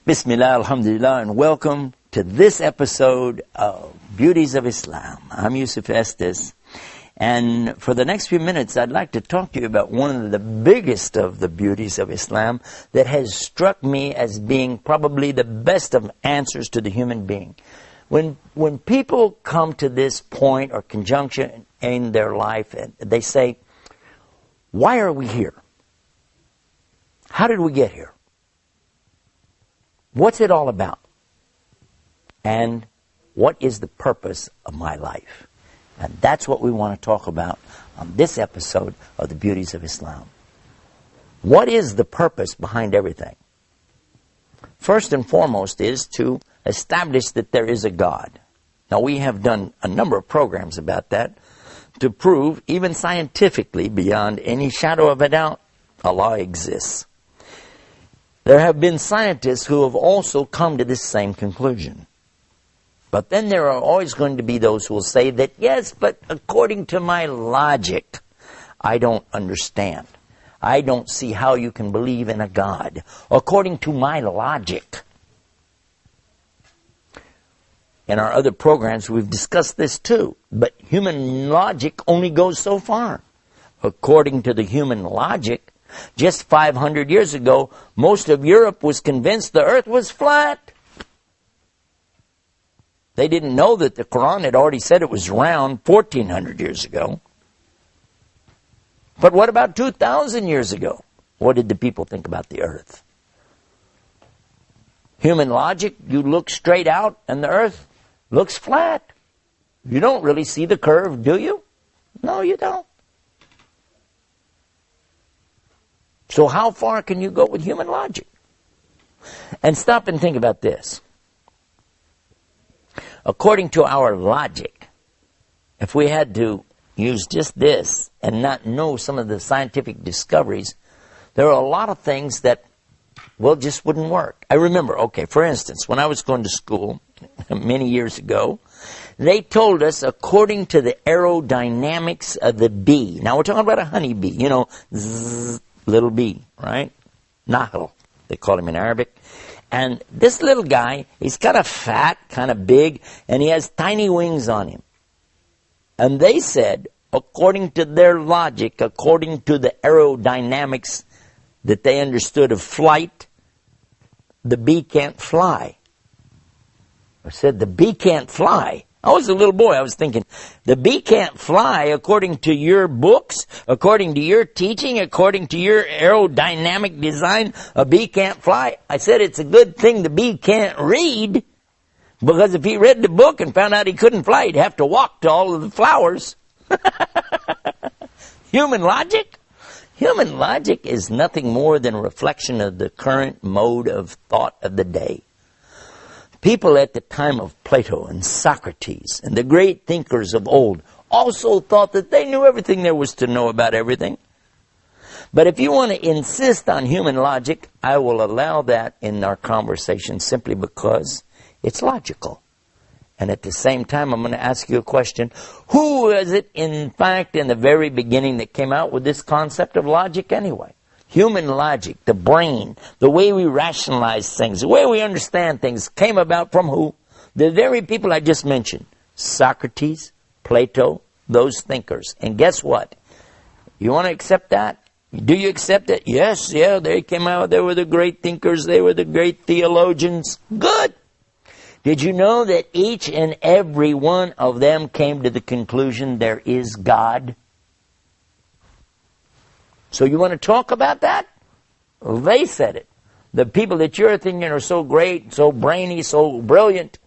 Bismillah, alhamdulillah, and welcome to this episode of Beauties of Islam. I'm Yusuf Estes, and for the next few minutes I'd like to talk to you about one of the biggest of the beauties of Islam that has struck me as being probably the best of answers to the human being. When people come to this point or conjunction in their life, and they say, why are we here? How did we get here? What's it all about? And what is the purpose of my life? And that's what we want to talk about on this episode of the Beauties of Islam. What is the purpose behind everything? First and foremost is to establish that there is a God. Now, we have done a number of programs about that to prove, even scientifically, beyond any shadow of a doubt, Allah exists. There have been scientists who have also come to this same conclusion. But then there are always going to be those who will say that, yes, but according to my logic, I don't understand. I don't see how you can believe in a God. According to my logic. In our other programs, we've discussed this too. But human logic only goes so far. According to the human logic, just 500 years ago, most of Europe was convinced the earth was flat. They didn't know that the Quran had already said it was round 1400 years ago. But what about 2,000 years ago? What did the people think about the earth? Human logic, you look straight out and the earth looks flat. You don't really see the curve, do you? No, you don't. So how far can you go with human logic? And stop and think about this. According to our logic, if we had to use just this and not know some of the scientific discoveries, there are a lot of things that, well, just wouldn't work. I remember, for instance, when I was going to school many years ago, they told us according to the aerodynamics of the bee. Now we're talking about a honeybee, zzz, little bee, right? Nahl, they call him in Arabic. And this little guy, he's kind of fat, kind of big, and he has tiny wings on him. And they said, according to their logic, according to the aerodynamics that they understood of flight, the bee can't fly. I said, the bee can't fly. I was a little boy. I was thinking, the bee can't fly according to your books, according to your teaching, according to your aerodynamic design. A bee can't fly. I said, it's a good thing the bee can't read, because if he read the book and found out he couldn't fly, he'd have to walk to all of the flowers. Human logic? Human logic is nothing more than a reflection of the current mode of thought of the day. People at the time of Plato and Socrates and the great thinkers of old also thought that they knew everything there was to know about everything. But if you want to insist on human logic, I will allow that in our conversation simply because it's logical. And at the same time, I'm going to ask you a question. Who is it, in fact, in the very beginning that came out with this concept of logic anyway? Human logic, the brain, the way we rationalize things, the way we understand things came about from who? The very people I just mentioned. Socrates, Plato, those thinkers. And guess what? You want to accept that? Do you accept it? Yes, they came out. They were the great thinkers. They were the great theologians. Good. Did you know that each and every one of them came to the conclusion there is God? So you want to talk about that? Well, they said it. The people that you're thinking are so great, so brainy, so brilliant,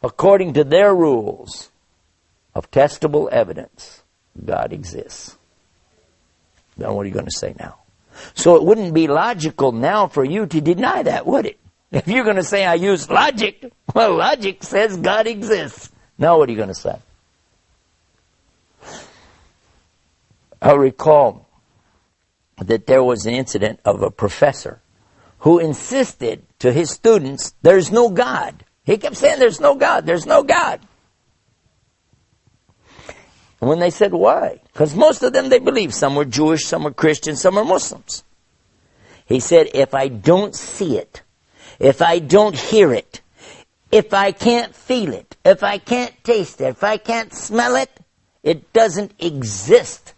according to their rules of testable evidence, God exists. Now what are you going to say now? So it wouldn't be logical now for you to deny that, would it? If you're going to say I use logic, well, logic says God exists. Now what are you going to say? I recall that there was an incident of a professor who insisted to his students, there's no God. He kept saying, there's no God, there's no God. And when they said, why? Because most of them, they believed. Some were Jewish, some were Christian, some were Muslims. He said, if I don't see it, if I don't hear it, if I can't feel it, if I can't taste it, if I can't smell it, it doesn't exist.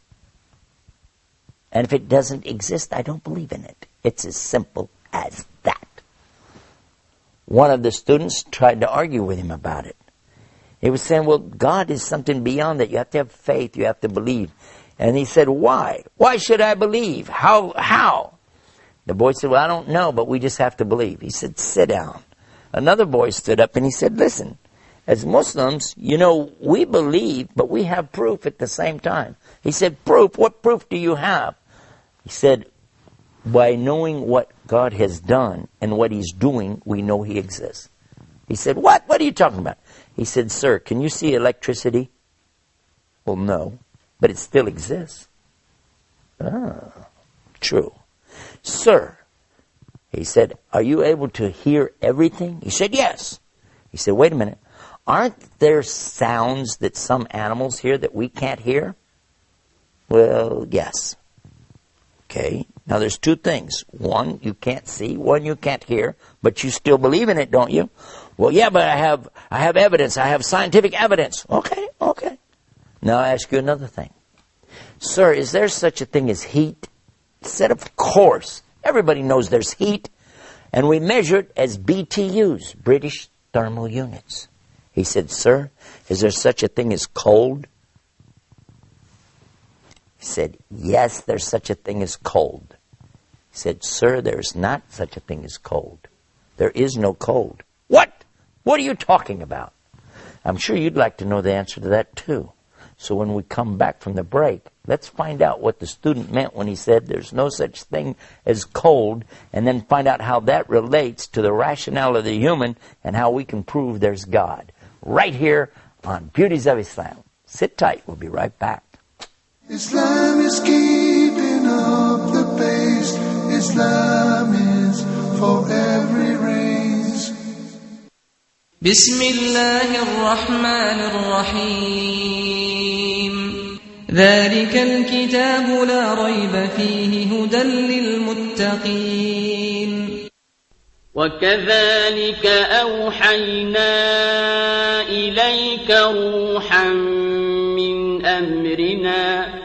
And if it doesn't exist, I don't believe in it. It's as simple as that. One of the students tried to argue with him about it. He was saying, well, God is something beyond that. You have to have faith. You have to believe. And he said, why? Why should I believe? How? The boy said, well, I don't know, but we just have to believe. He said, sit down. Another boy stood up and he said, listen, as Muslims, we believe, but we have proof at the same time. He said, proof? What proof do you have? He said, by knowing what God has done and what He's doing, we know He exists. He said, what? What are you talking about? He said, sir, can you see electricity? Well, no, but it still exists. Ah, true. Sir, he said, are you able to hear everything? He said, yes. He said, wait a minute. Aren't there sounds that some animals hear that we can't hear? Well, yes. Okay. Now there's two things. One, you can't see. One, you can't hear. But you still believe in it, don't you? Well, yeah, but I have evidence. I have scientific evidence. Okay. Now I ask you another thing. Sir, is there such a thing as heat? He said, of course. Everybody knows there's heat. And we measure it as BTUs, British Thermal Units. He said, sir, is there such a thing as cold? He said, yes, there's such a thing as cold. He said, sir, there's not such a thing as cold. There is no cold. What? What are you talking about? I'm sure you'd like to know the answer to that too. So when we come back from the break, let's find out what the student meant when he said there's no such thing as cold, and then find out how that relates to the rationale of the human and how we can prove there's God. Right here on Beauties of Islam. Sit tight. We'll be right back. Islam is keeping up the pace. Islam is for every race. Bismillahir Rahmanir Rahim. ذلك الكتاب لا ريب فيه هدى للمتقين. وكذلك أوحينا إليك روحا من أمرنا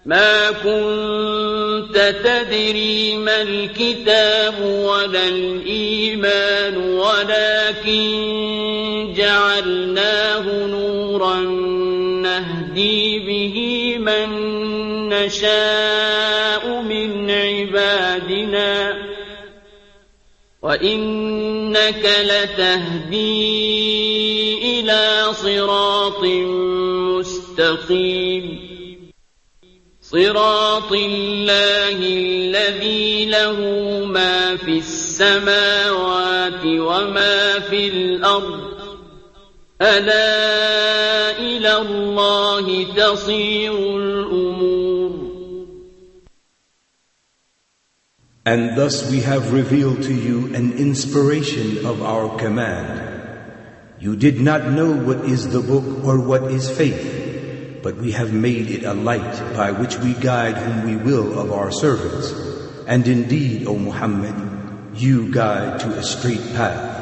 ما كنت تدري ما الكتاب ولا الإيمان ولكن جعلناه نورا نهدي به من نشاء من عبادنا وإنك لتهدي إلى صراط مستقيم صراط الله الذي له ما في السماوات وما في الأرض ألا إلى الله تصير الأمور. And thus we have revealed to you an inspiration of our command. You did not know what is the book or what is faith, but we have made it a light by which we guide whom we will of our servants. And indeed, O Muhammad, you guide to a straight path.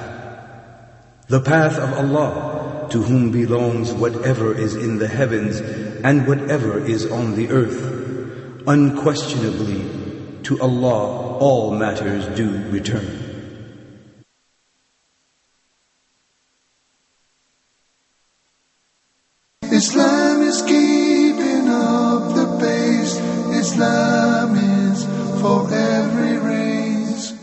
The path of Allah, to whom belongs whatever is in the heavens and whatever is on the earth. Unquestionably, to Allah all matters do return. Islam is keeping up the pace. Islam is for every race.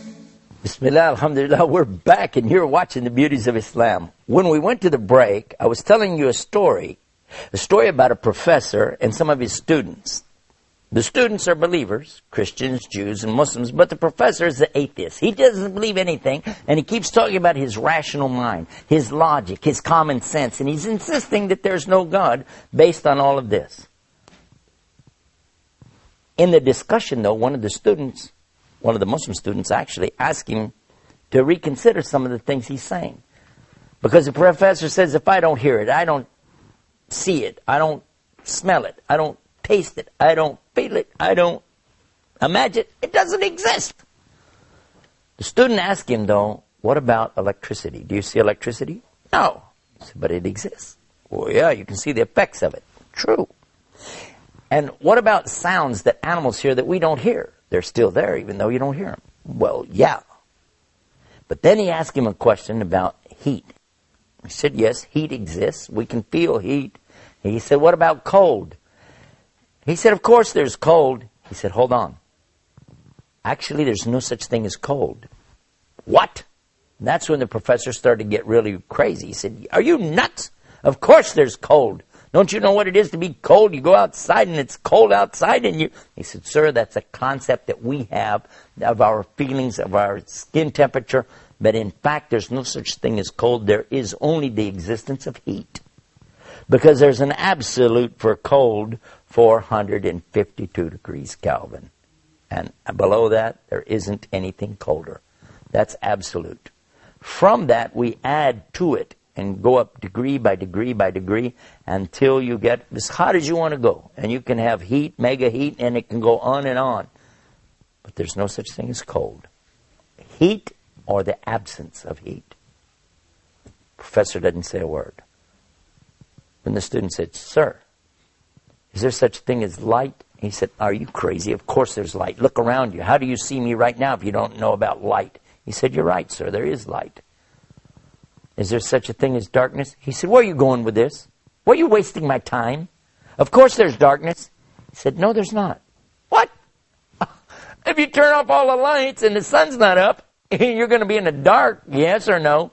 Bismillah, alhamdulillah, we're back and you're watching the Beauties of Islam. When we went to the break, I was telling you a story about a professor and some of his students. The students are believers, Christians, Jews, and Muslims, but the professor is an atheist. He doesn't believe anything, and he keeps talking about his rational mind, his logic, his common sense, and he's insisting that there's no God based on all of this. In the discussion, though, one of the Muslim students actually asked him to reconsider some of the things he's saying. Because the professor says, if I don't hear it, I don't see it, I don't smell it, I don't taste it, I don't feel it, I don't imagine it doesn't exist. The student asked him, though, what about electricity? Do you see electricity? No. I said, but it exists. Well, yeah, you can see the effects of it. True. And what about sounds that animals hear that we don't hear? They're still there even though you don't hear them. Well, yeah. But then he asked him a question about heat. He said, yes, heat exists. We can feel heat. And he said, what about cold? He said, of course there's cold. He said, hold on. Actually, there's no such thing as cold. What? And that's when the professor started to get really crazy. He said, are you nuts? Of course there's cold. Don't you know what it is to be cold? You go outside and it's cold outside and you... He said, sir, that's a concept that we have of our feelings, of our skin temperature. But in fact, there's no such thing as cold. There is only the existence of heat. Because there's an absolute for cold, 452 degrees Kelvin. And below that, there isn't anything colder. That's absolute. From that, we add to it and go up degree by degree by degree until you get as hot as you want to go. And you can have heat, mega heat, and it can go on and on. But there's no such thing as cold. Heat or the absence of heat. Professor doesn't say a word. When the student said, sir, is there such a thing as light? He said, are you crazy? Of course there's light. Look around you. How do you see me right now if you don't know about light? He said, you're right, sir. There is light. Is there such a thing as darkness? He said, where are you going with this? Why are you wasting my time? Of course there's darkness. He said, no, there's not. What? If you turn off all the lights and the sun's not up, you're going to be in the dark, yes or no?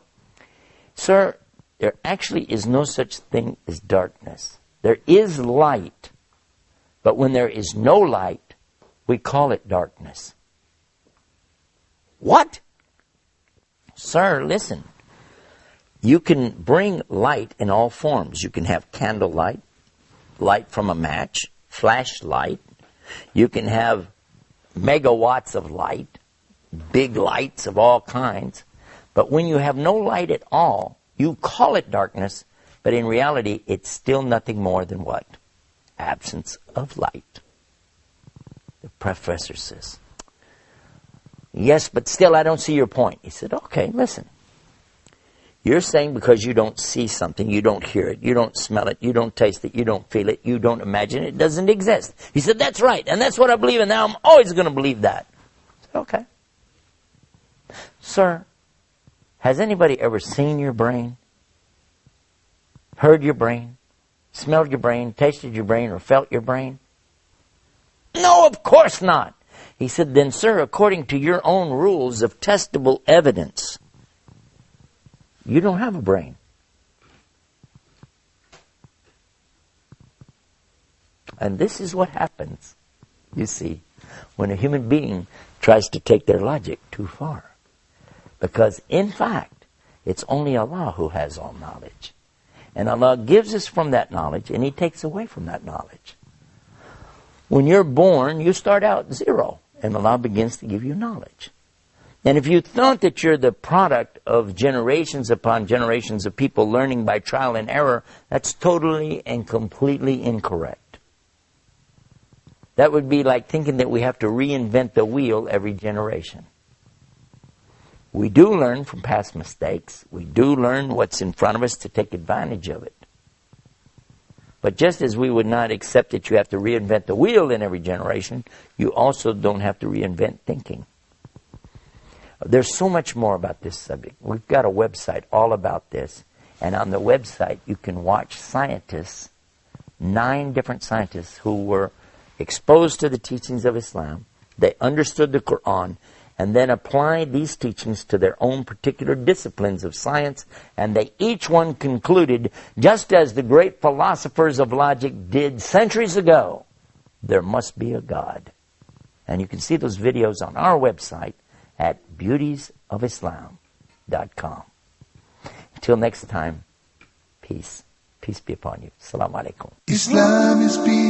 Sir, there actually is no such thing as darkness. There is light. But when there is no light, we call it darkness. What? Sir, listen. You can bring light in all forms. You can have candlelight, light from a match, flashlight. You can have megawatts of light, big lights of all kinds. But when you have no light at all, you call it darkness, but in reality, it's still nothing more than what? Absence of light. The professor says, yes, but still I don't see your point. He said, okay, listen. You're saying because you don't see something, you don't hear it, you don't smell it, you don't taste it, you don't feel it, you don't imagine it, it doesn't exist. He said, that's right, and that's what I believe, and now I'm always going to believe that. I said, okay. Sir, has anybody ever seen your brain? Heard your brain? Smelled your brain? Tasted your brain? Or felt your brain? No, of course not. He said, then, sir, according to your own rules of testable evidence, you don't have a brain. And this is what happens, you see, when a human being tries to take their logic too far. Because, in fact, it's only Allah who has all knowledge. And Allah gives us from that knowledge, and He takes away from that knowledge. When you're born, you start out zero, and Allah begins to give you knowledge. And if you thought that you're the product of generations upon generations of people learning by trial and error, that's totally and completely incorrect. That would be like thinking that we have to reinvent the wheel every generation. We do learn from past mistakes. We do learn what's in front of us to take advantage of it. But just as we would not accept that you have to reinvent the wheel in every generation, you also don't have to reinvent thinking. There's so much more about this subject. We've got a website all about this. And on the website, you can watch scientists, 9 different scientists who were exposed to the teachings of Islam. They understood the Quran and then applied these teachings to their own particular disciplines of science. And they each one concluded, just as the great philosophers of logic did centuries ago, there must be a God. And you can see those videos on our website at beautiesofislam.com. Until next time, peace. Peace be upon you. Assalamu alaikum. Islam is peace.